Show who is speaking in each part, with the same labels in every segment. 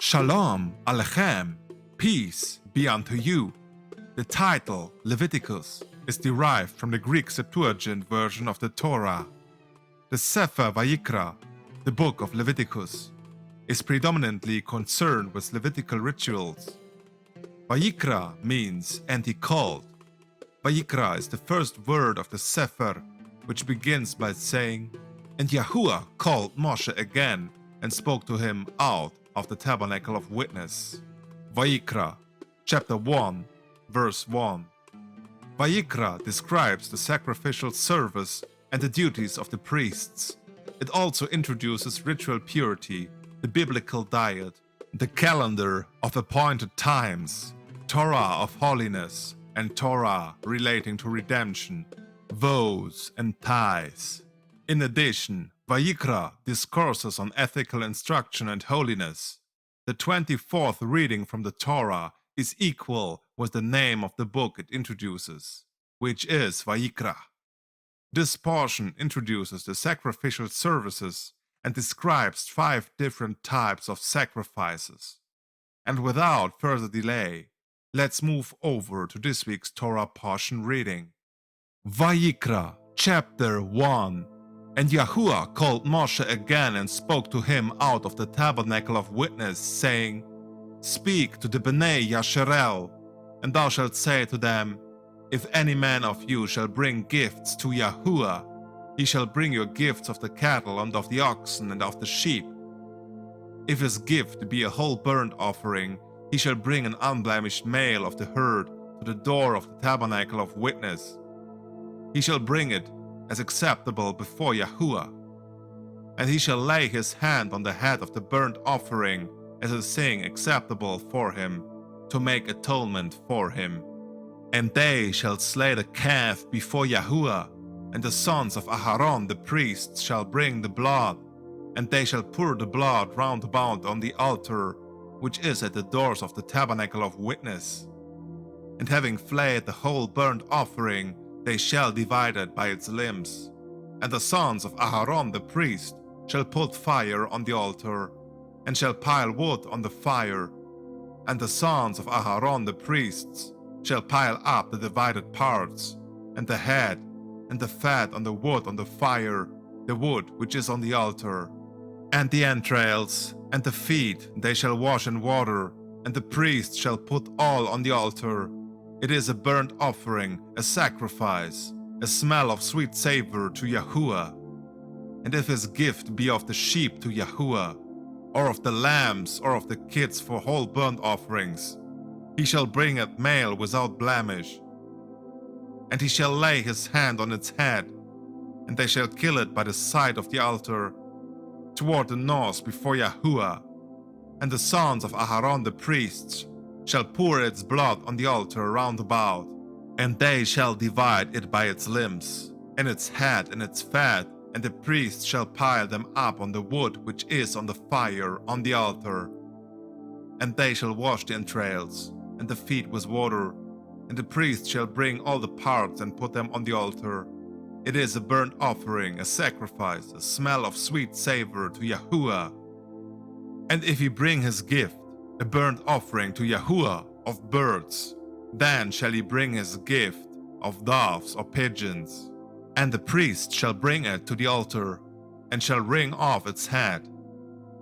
Speaker 1: Shalowm Aleichem, peace be unto you. The title, Leviticus, is derived from the Greek Septuagint version of the Torah. The Cepher Vaiyikra, the book of Leviticus, is predominantly concerned with Levitical rituals. Vayikra means "and he called." Vayikra is the first word of the Cepher, which begins by saying, "And YaHuWaH called Mosheh again and spoke to him out of the Tabernacle of Witness." Vayikra, chapter 1, verse 1. Vayikra describes the sacrificial service and the duties of the priests. It also introduces ritual purity, the biblical diet, the calendar of appointed times, Torah of holiness, and Torah relating to redemption, vows, and tithes. In addition, Vayikra discourses on ethical instruction and holiness. The 24th reading from the Torah is equal with the name of the book it introduces, which is Vayikra. This portion introduces the sacrificial services and describes 5 different types of sacrifices. And without further delay, let's move over to this week's Torah portion reading. Vayikra, chapter 1. And YaHuWaH called Mosheh again and spoke to him out of the Tabernacle of Witness, saying, "Speak to the Bnei Yasharel, and thou shalt say to them, If any man of you shall bring gifts to YaHuWaH, he shall bring your gifts of the cattle and of the oxen and of the sheep. If his gift be a whole burnt offering, he shall bring an unblemished male of the herd to the door of the Tabernacle of Witness. He shall bring it as acceptable before YaHuWaH. And he shall lay his hand on the head of the burnt offering as a thing acceptable for him, to make atonement for him. And they shall slay the calf before YaHuWaH, and the sons of Aharon the priests shall bring the blood, and they shall pour the blood round about on the altar, which is at the doors of the Tabernacle of Witness. And having flayed the whole burnt offering, they shall divide it by its limbs. And the sons of Aharon the priest shall put fire on the altar, and shall pile wood on the fire. And the sons of Aharon the priests shall pile up the divided parts, and the head, and the fat on the wood on the fire, the wood which is on the altar. And the entrails, and the feet they shall wash in water, and the priest shall put all on the altar. It is a burnt offering, a sacrifice, a smell of sweet savor to YaHuWaH. And if his gift be of the sheep to YaHuWaH, or of the lambs, or of the kids for whole burnt offerings, he shall bring it male without blemish. And he shall lay his hand on its head, and they shall kill it by the side of the altar, toward the north before YaHuWaH. And the sons of Aharon the priests shall pour its blood on the altar round about, and they shall divide it by its limbs, and its head and its fat, and the priest shall pile them up on the wood which is on the fire on the altar. And they shall wash the entrails, and the feet with water, and the priest shall bring all the parts and put them on the altar. It is a burnt offering, a sacrifice, a smell of sweet savor to YaHuWaH. And if he bring his gift, a burnt offering to YaHuWaH of birds, then shall he bring his gift of doves or pigeons. And the priest shall bring it to the altar, and shall wring off its head.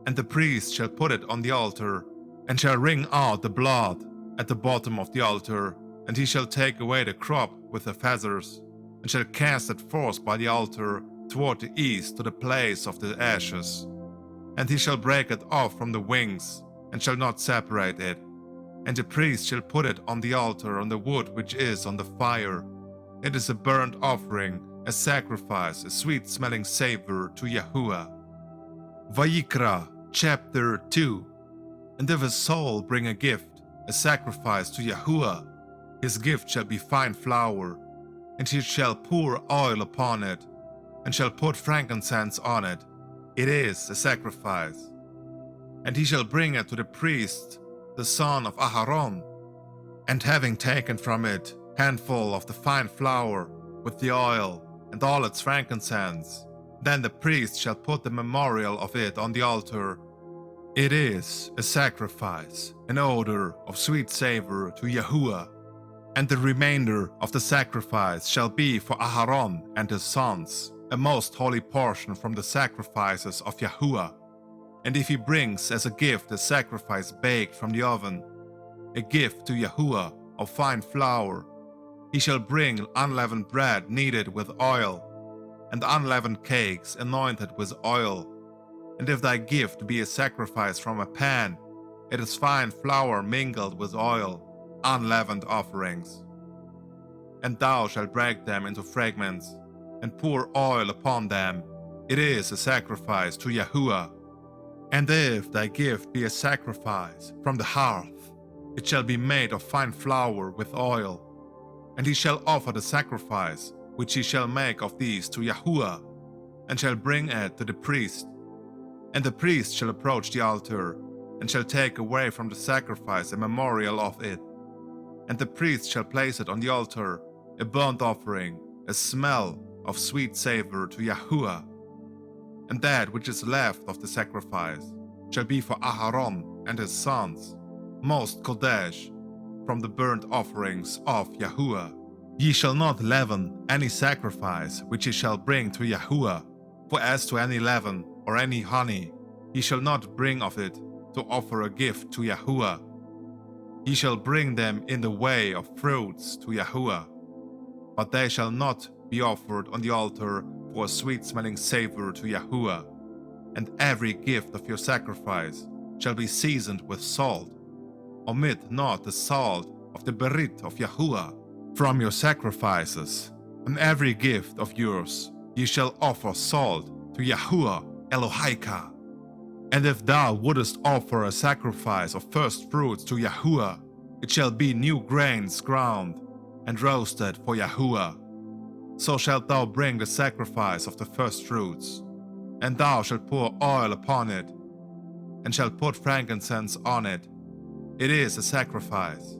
Speaker 1: And the priest shall put it on the altar, and shall wring out the blood at the bottom of the altar, and he shall take away the crop with the feathers, and shall cast it forth by the altar toward the east to the place of the ashes. And he shall break it off from the wings, and shall not separate it. And the priest shall put it on the altar on the wood which is on the fire. It is a burnt offering, a sacrifice, a sweet-smelling savor to YaHuWaH. Vayikra, chapter 2. And if a soul bring a gift, a sacrifice to YaHuWaH, his gift shall be fine flour, and he shall pour oil upon it, and shall put frankincense on it. It is a sacrifice. And he shall bring it to the priest, the son of Aharon. And having taken from it handful of the fine flour with the oil and all its frankincense, then the priest shall put the memorial of it on the altar, It is a sacrifice, an odor of sweet savor to YaHuWaH, and the remainder of the sacrifice shall be for Aharon and his sons, a most holy portion from the sacrifices of YaHuWaH. And if he brings as a gift a sacrifice baked from the oven, a gift to YaHuWaH of fine flour, he shall bring unleavened bread kneaded with oil, and unleavened cakes anointed with oil. And if thy gift be a sacrifice from a pan, it is fine flour mingled with oil, unleavened offerings. And thou shalt break them into fragments, and pour oil upon them. It is a sacrifice to YaHuWaH. And if thy gift be a sacrifice from the hearth, it shall be made of fine flour with oil. And he shall offer the sacrifice which he shall make of these to YaHuWaH, and shall bring it to the priest. And the priest shall approach the altar, and shall take away from the sacrifice a memorial of it. And the priest shall place it on the altar, a burnt offering, a smell of sweet savor to YaHuWaH. And that which is left of the sacrifice shall be for Aharon and his sons, most kodesh, from the burnt offerings of YaHuWaH. Ye shall not leaven any sacrifice which ye shall bring to YaHuWaH, for as to any leaven or any honey, ye shall not bring of it to offer a gift to YaHuWaH. Ye shall bring them in the way of fruits to YaHuWaH, but they shall not be offered on the altar for a sweet-smelling savor to YaHuWaH. And every gift of your sacrifice shall be seasoned with salt. Omit not the salt of the berit of YaHuWaH from your sacrifices. And every gift of yours ye shall offer salt to YaHuWaH Elohika. And if thou wouldest offer a sacrifice of first fruits to YaHuWaH, it shall be new grains ground and roasted for YaHuWaH. So shalt thou bring the sacrifice of the first fruits, and thou shalt pour oil upon it, and shalt put frankincense on it. It is a sacrifice.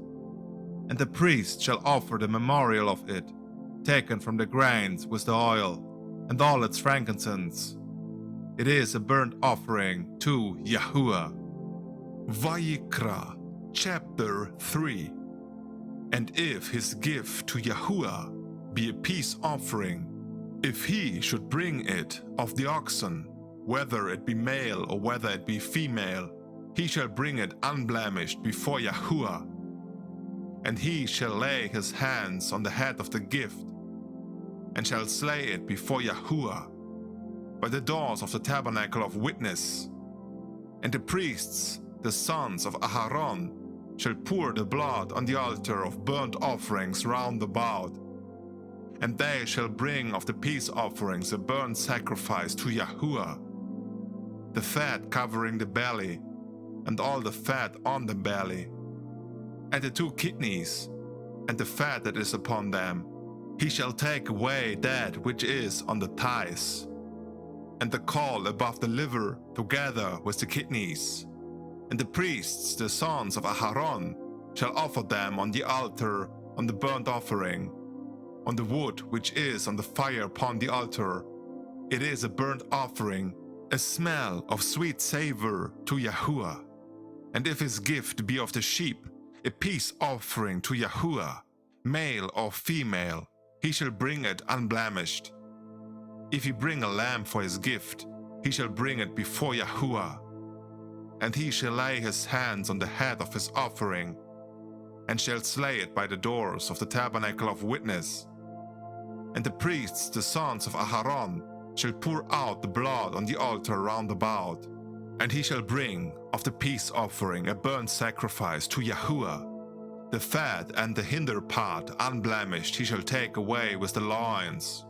Speaker 1: And the priest shall offer the memorial of it, taken from the grains with the oil, and all its frankincense. It is a burnt offering to YaHuWaH. Vayikra, chapter 3. And if his gift to YaHuWaH be a peace offering, if he should bring it of the oxen, whether it be male or whether it be female, he shall bring it unblemished before YaHuWaH. And he shall lay his hands on the head of the gift, and shall slay it before YaHuWaH by the doors of the Tabernacle of Witness. And the priests, the sons of Aharon, shall pour the blood on the altar of burnt offerings round about. And they shall bring of the peace offerings a burnt sacrifice to YaHuWaH, the fat covering the belly, and all the fat on the belly, and the 2 kidneys, and the fat that is upon them. He shall take away that which is on the thighs, and the caul above the liver together with the kidneys. And the priests, the sons of Aharon, shall offer them on the altar on the burnt offering, on the wood which is on the fire upon the altar. It is a burnt offering, a smell of sweet savor to YaHuWaH. And if his gift be of the sheep, a peace offering to YaHuWaH, male or female, he shall bring it unblemished. If he bring a lamb for his gift, he shall bring it before YaHuWaH. And he shall lay his hands on the head of his offering, and shall slay it by the doors of the Tabernacle of Witness. And the priests, the sons of Aharon, shall pour out the blood on the altar round about. And he shall bring of the peace offering a burnt sacrifice to YaHuWaH. The fat and the hinder part unblemished he shall take away with the loins.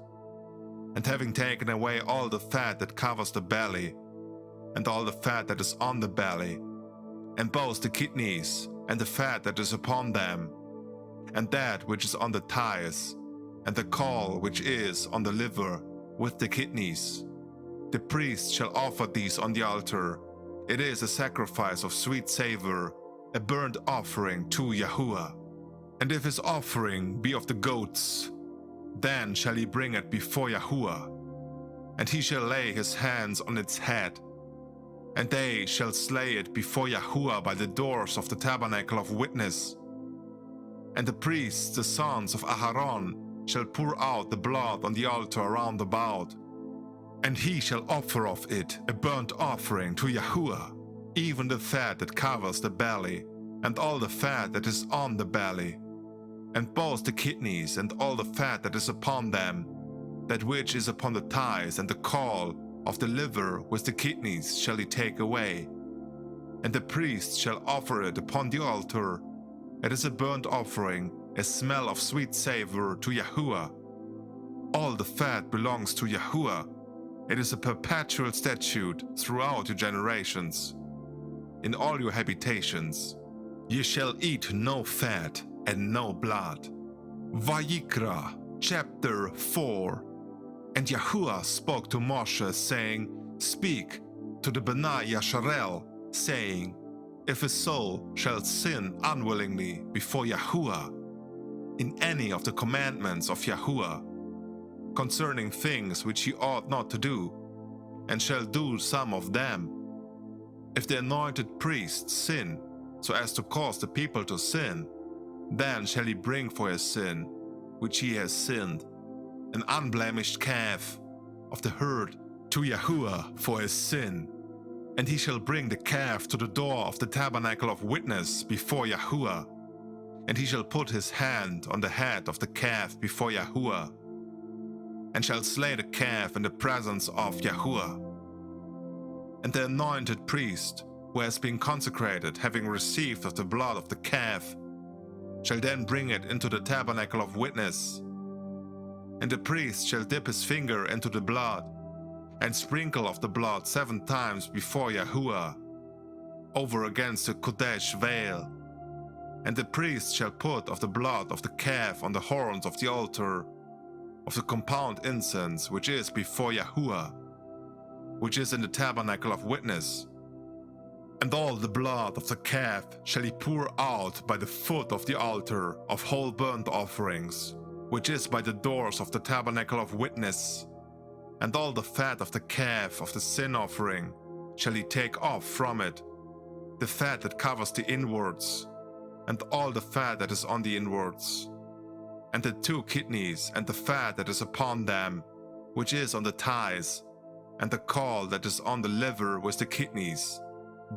Speaker 1: And having taken away all the fat that covers the belly, and all the fat that is on the belly, and both the kidneys, and the fat that is upon them, and that which is on the thighs, and the caul which is on the liver, with the kidneys, the priest shall offer these on the altar. It is a sacrifice of sweet savor, a burnt offering to YaHuWaH. And if his offering be of the goats, then shall he bring it before YaHuWaH, and he shall lay his hands on its head, And they shall slay it before YaHuWaH by the doors of the Tabernacle of Witness. And the priests, the sons of Aharon, shall pour out the blood on the altar round about. And he shall offer of it a burnt offering to YaHuWaH, even the fat that covers the belly, and all the fat that is on the belly, and both the kidneys and all the fat that is upon them, that which is upon the thighs and the caul of the liver with the kidneys shall he take away. And the priest shall offer it upon the altar. It is a burnt offering, a smell of sweet savor to YaHuWaH. All the fat belongs to YaHuWaH. It is a perpetual statute throughout your generations. In all your habitations, ye shall eat no fat and no blood. Vayikra, chapter 4. And YaHuWaH spoke to Mosheh, saying, Speak to the Bnei Yasharel, saying, If a soul shall sin unwillingly before YaHuWaH in any of the commandments of YaHuWaH, concerning things which he ought not to do, and shall do some of them, if the anointed priest sin so as to cause the people to sin, then shall he bring for his sin, which he has sinned, an unblemished calf of the herd to YaHuWaH for his sin. And he shall bring the calf to the door of the Tabernacle of Witness before YaHuWaH. And he shall put his hand on the head of the calf before YaHuWaH, and shall slay the calf in the presence of YaHuWaH. And the anointed priest, who has been consecrated, having received of the blood of the calf, shall then bring it into the Tabernacle of Witness. And the priest shall dip his finger into the blood, and sprinkle of the blood 7 times before YaHuWaH, over against the Kodesh veil. And the priest shall put of the blood of the calf on the horns of the altar of the compound incense which is before YaHuWaH, which is in the Tabernacle of Witness. And all the blood of the calf shall he pour out by the foot of the altar of whole burnt offerings, which is by the doors of the Tabernacle of Witness. And all the fat of the calf of the sin offering shall he take off from it, the fat that covers the inwards, and all the fat that is on the inwards, and the 2 kidneys and the fat that is upon them, which is on the thighs, and the caul that is on the liver with the kidneys.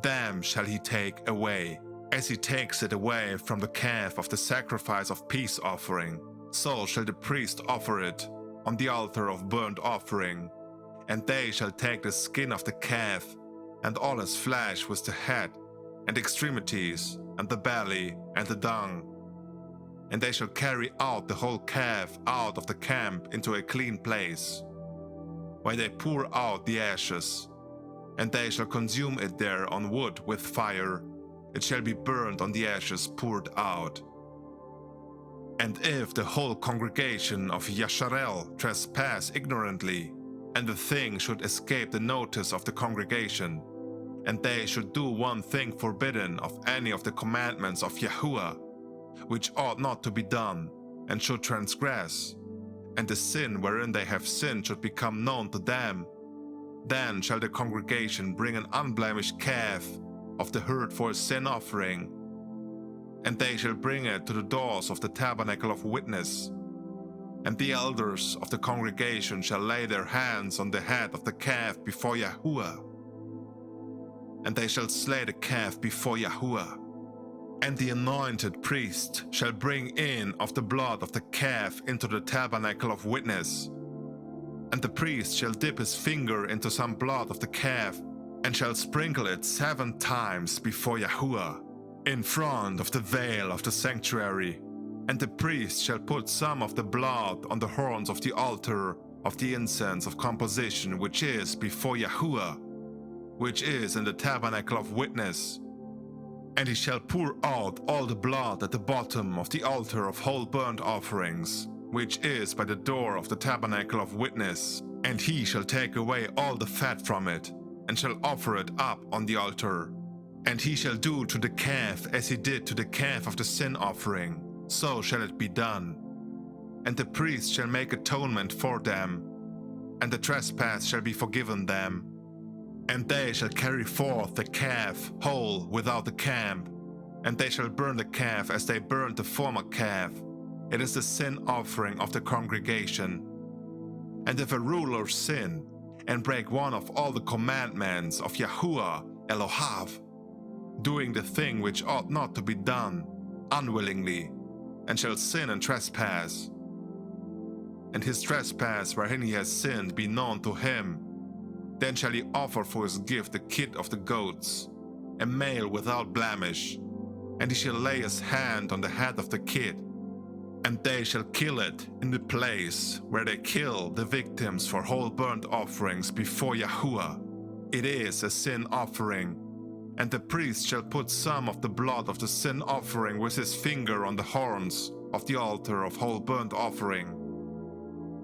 Speaker 1: Them shall he take away, as he takes it away from the calf of the sacrifice of peace offering. So shall the priest offer it on the altar of burnt offering. And they shall take the skin of the calf, and all his flesh with the head, and extremities, and the belly, and the dung. And they shall carry out the whole calf out of the camp into a clean place, where they pour out the ashes. And they shall consume it there on wood with fire. It shall be burned on the ashes poured out. And if the whole congregation of Yasharel trespass ignorantly, and the thing should escape the notice of the congregation, and they should do one thing forbidden of any of the commandments of YaHuWaH, which ought not to be done, and should transgress, and the sin wherein they have sinned should become known to them, then shall the congregation bring an unblemished calf of the herd for a sin offering, and they shall bring it to the doors of the Tabernacle of Witness. And the elders of the congregation shall lay their hands on the head of the calf before YaHuWaH, and they shall slay the calf before YaHuWaH. And the anointed priest shall bring in of the blood of the calf into the Tabernacle of Witness. And the priest shall dip his finger into some blood of the calf, and shall sprinkle it 7 times before YaHuWaH, in front of the veil of the sanctuary. And the priest shall put some of the blood on the horns of the altar of the incense of composition which is before YaHuWaH, which is in the Tabernacle of Witness. And he shall pour out all the blood at the bottom of the altar of whole burnt offerings, which is by the door of the Tabernacle of Witness. And he shall take away all the fat from it, and shall offer it up on the altar. And he shall do to the calf as he did to the calf of the sin offering, so shall it be done. And the priest shall make atonement for them, and the trespass shall be forgiven them. And they shall carry forth the calf whole without the camp, and they shall burn the calf as they burned the former calf. It is the sin offering of the congregation. And if a ruler sin and break one of all the commandments of YaHuWaH Elohim, doing the thing which ought not to be done unwillingly, and shall sin and trespass, and his trespass wherein he has sinned be known to him, then shall he offer for his gift the kid of the goats, a male without blemish, and he shall lay his hand on the head of the kid, and they shall kill it in the place where they kill the victims for whole burnt offerings before YaHuWaH. It is a sin offering, and the priest shall put some of the blood of the sin offering with his finger on the horns of the altar of whole burnt offering.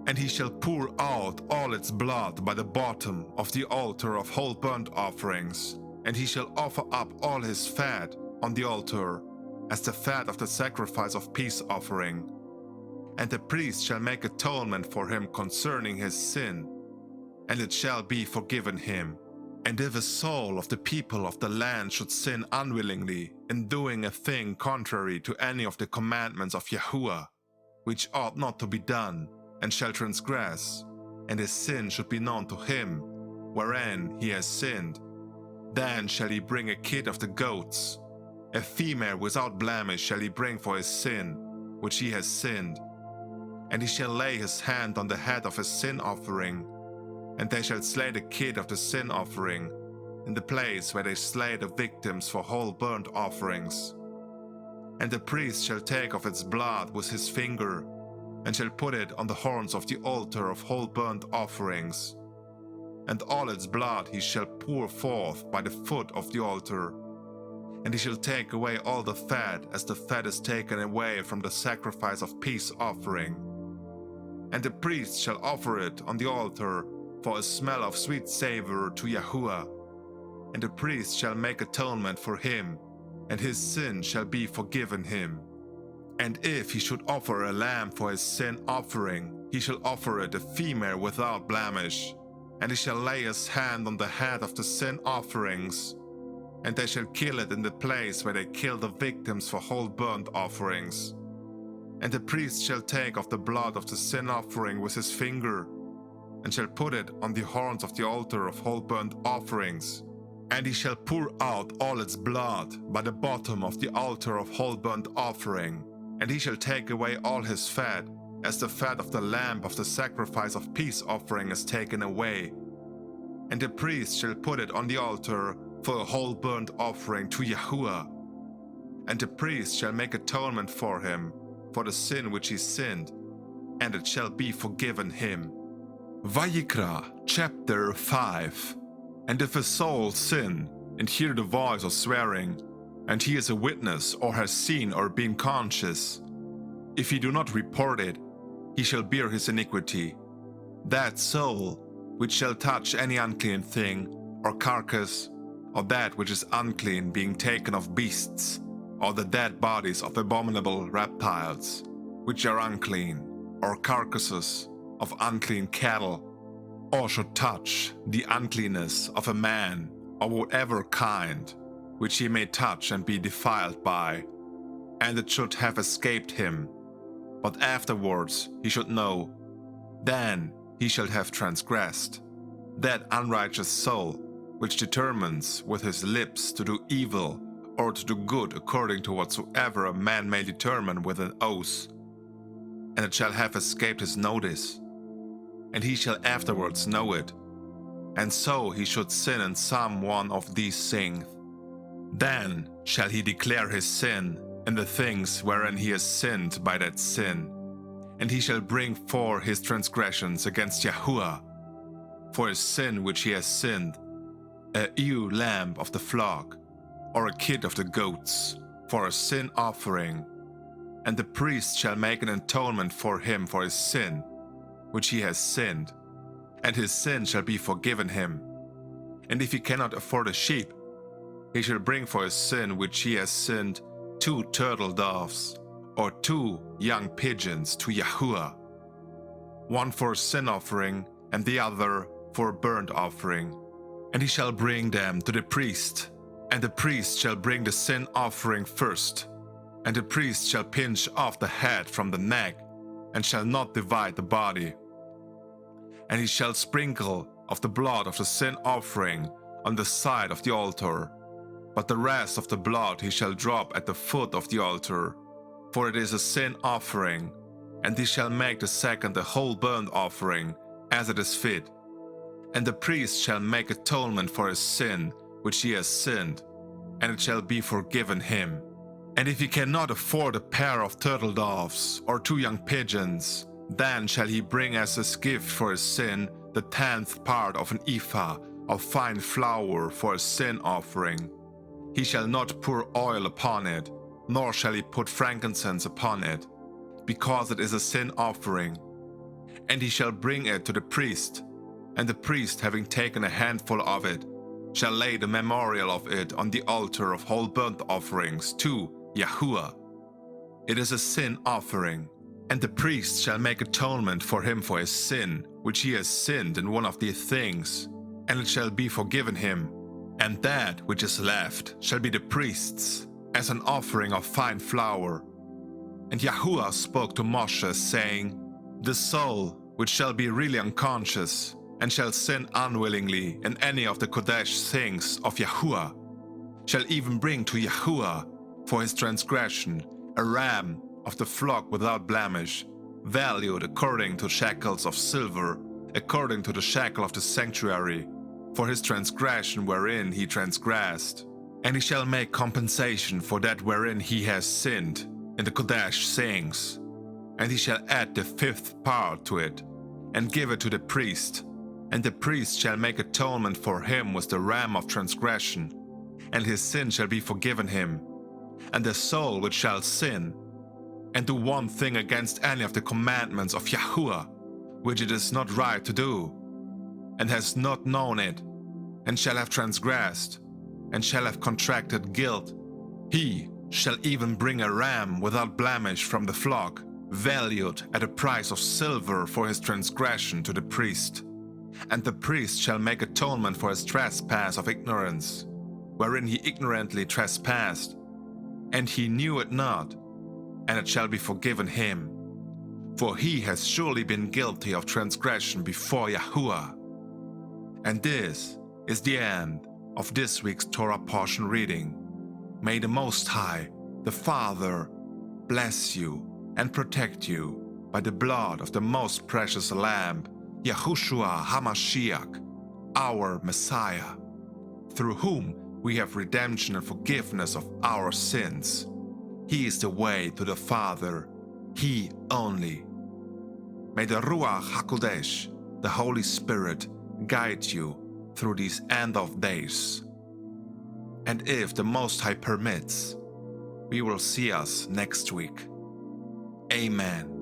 Speaker 1: And he shall pour out all its blood by the bottom of the altar of whole burnt offerings, and he shall offer up all his fat on the altar, as the fat of the sacrifice of peace offering. And the priest shall make atonement for him concerning his sin, and it shall be forgiven him. And if a soul of the people of the land should sin unwillingly in doing a thing contrary to any of the commandments of YaHuWaH, which ought not to be done, and shall transgress, and his sin should be known to him, wherein he has sinned, then shall he bring a kid of the goats, a female without blemish shall he bring for his sin, which he has sinned. And he shall lay his hand on the head of his sin offering, and they shall slay the kid of the sin offering, in the place where they slay the victims for whole burnt offerings. And the priest shall take of its blood with his finger, and shall put it on the horns of the altar of whole burnt offerings. And all its blood he shall pour forth by the foot of the altar. And he shall take away all the fat, as the fat is taken away from the sacrifice of peace offering. And the priest shall offer it on the altar for a smell of sweet savor to YaHuWaH. And the priest shall make atonement for him, and his sin shall be forgiven him. And if he should offer a lamb for his sin offering, he shall offer it a female without blemish, and he shall lay his hand on the head of the sin offerings, and they shall kill it in the place where they kill the victims for whole burnt offerings. And the priest shall take of the blood of the sin offering with his finger, and shall put it on the horns of the altar of whole burnt offerings. And he shall pour out all its blood by the bottom of the altar of whole burnt offering. And he shall take away all his fat, as the fat of the lamb of the sacrifice of peace offering is taken away. And the priest shall put it on the altar for a whole burnt offering to YaHuWaH. And the priest shall make atonement for him, for the sin which he sinned, and it shall be forgiven him. Vayikra, chapter 5. And if a soul sin, and hear the voice of swearing, and he is a witness, or has seen or been conscious, if he do not report it, he shall bear his iniquity. That soul which shall touch any unclean thing, or carcass, or that which is unclean being taken of beasts, or the dead bodies of abominable reptiles, which are unclean, or carcasses of unclean cattle, or should touch the uncleanness of a man, or whatever kind, which he may touch and be defiled by, and it should have escaped him, but afterwards he should know, then he shall have transgressed. That unrighteous soul, which determines with his lips to do evil or to do good according to whatsoever a man may determine with an oath, and it shall have escaped his notice, and he shall afterwards know it, and so he should sin in some one of these things. Then shall he declare his sin in the things wherein he has sinned by that sin, and he shall bring forth his transgressions against YaHuWaH for his sin which he has sinned, a ewe lamb of the flock, or a kid of the goats, for a sin offering. And the priest shall make an atonement for him for his sin which he has sinned, and his sin shall be forgiven him. And if he cannot afford a sheep, he shall bring for his sin which he has sinned 2 turtle doves, or 2 young pigeons to YaHuWaH, one for a sin offering, and the other for a burnt offering. And he shall bring them to the priest, and the priest shall bring the sin offering first. And the priest shall pinch off the head from the neck, and shall not divide the body. And he shall sprinkle of the blood of the sin offering on the side of the altar, but the rest of the blood he shall drop at the foot of the altar, for it is a sin offering. And he shall make the second a whole burnt offering, as it is fit. And the priest shall make atonement for his sin which he has sinned, and it shall be forgiven him. And if he cannot afford a pair of turtle doves or 2 young pigeons, then shall he bring as his gift for his sin the 10th part of an ephah of fine flour for a sin offering. He shall not pour oil upon it, nor shall he put frankincense upon it, because it is a sin offering. And he shall bring it to the priest, and the priest, having taken a handful of it, shall lay the memorial of it on the altar of whole burnt offerings to YaHuWaH. It is a sin offering, and the priest shall make atonement for him for his sin, which he has sinned in one of these things, and it shall be forgiven him. And that which is left shall be the priest's, as an offering of fine flour. And YaHuWaH spoke to Mosheh, saying, The soul which shall be really unconscious, and shall sin unwillingly in any of the Kodesh things of YaHuWaH, shall even bring to YaHuWaH for his transgression a ram of the flock without blemish, valued according to shekels of silver, according to the shekel of the sanctuary, for his transgression wherein he transgressed. And he shall make compensation for that wherein he has sinned in the Kodesh things. And he shall add the 5th part to it, and give it to the priest. And the priest shall make atonement for him with the ram of transgression, and his sin shall be forgiven him. And the soul which shall sin, and do one thing against any of the commandments of YaHuWaH, which it is not right to do, and has not known it, and shall have transgressed, and shall have contracted guilt, he shall even bring a ram without blemish from the flock, valued at a price of silver for his transgression to the priest. And the priest shall make atonement for his trespass of ignorance, wherein he ignorantly trespassed, and he knew it not, and it shall be forgiven him. For he has surely been guilty of transgression before YaHuWaH. And this is the end of this week's Torah portion reading. May the Most High, the Father, bless you and protect you by the blood of the most precious Lamb, Yahushua HaMashiach, our Messiah, through whom we have redemption and forgiveness of our sins. He is the way to the Father, He only. May the Ruach HaKodesh, the Holy Spirit, guide you through these end of days. And if the Most High permits, we will see us next week. Amen.